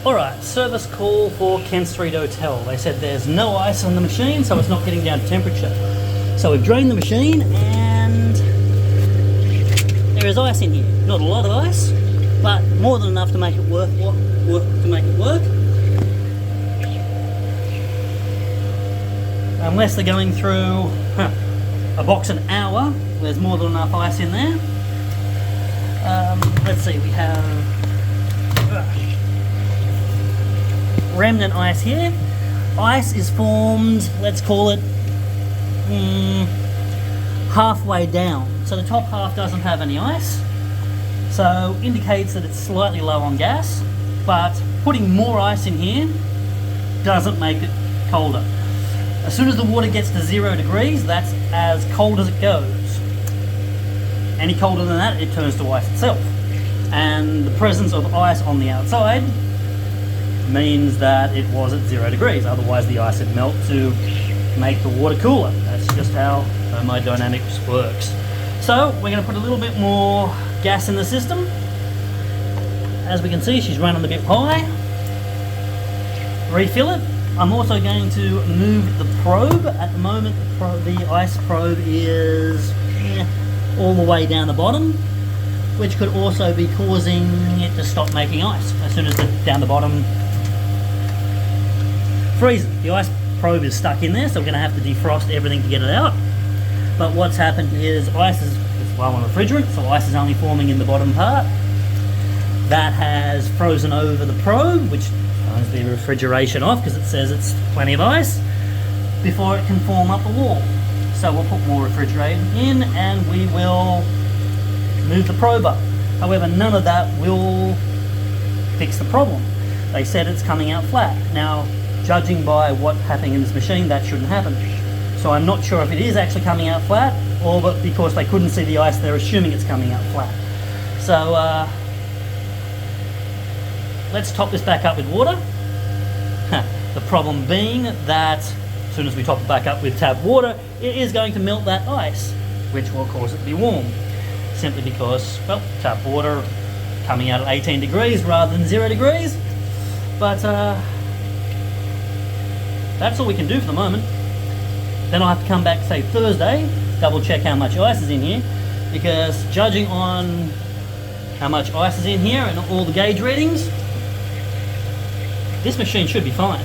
Alright, service call for Kent Street Hotel. They said there's no ice on the machine, so it's not getting down to temperature. So we've drained the machine and there is ice in here. Not a lot of ice, but more than enough to make it work. Unless they're going through a box an hour, there's more than enough ice in there. Let's see, we have remnant ice here. Ice is formed, let's call it halfway down. So the top half doesn't have any ice, so indicates that it's slightly low on gas, but putting more ice in here doesn't make it colder. As soon as the water gets to 0 degrees, that's as cold as it goes. Any colder than that, it turns to ice itself. And the presence of ice on the outside means that it was at 0 degrees, otherwise the ice would melt to make the water cooler. That's just how thermodynamics works. So we're going to put a little bit more gas in the system. As we can see, she's running a bit high. Refill it. I'm also going to move the probe. At the moment the ice probe is all the way down the bottom, which could also be causing it to stop making ice as soon as down the bottom freezes. The ice probe is stuck in there, so we're going to have to defrost everything to get it out. But what's happened is ice is well on refrigerant, so ice is only forming in the bottom part. That has frozen over the probe, which turns the refrigeration off because it says it's plenty of ice, before it can form up a wall. So we'll put more refrigerant in and we will move the probe up. However, none of that will fix the problem. They said it's coming out flat. Now, judging by what's happening in this machine, that shouldn't happen. So I'm not sure if it is actually coming out flat, or but because they couldn't see the ice, they're assuming it's coming out flat. So let's top this back up with water. The problem being that as soon as we top it back up with tap water, it is going to melt that ice, which will cause it to be warm. Simply because, well, tap water coming out at 18 degrees rather than 0 degrees. But that's all we can do for the moment. Then I'll have to come back, say Thursday, double check how much ice is in here, because judging on how much ice is in here and all the gauge readings, this machine should be fine.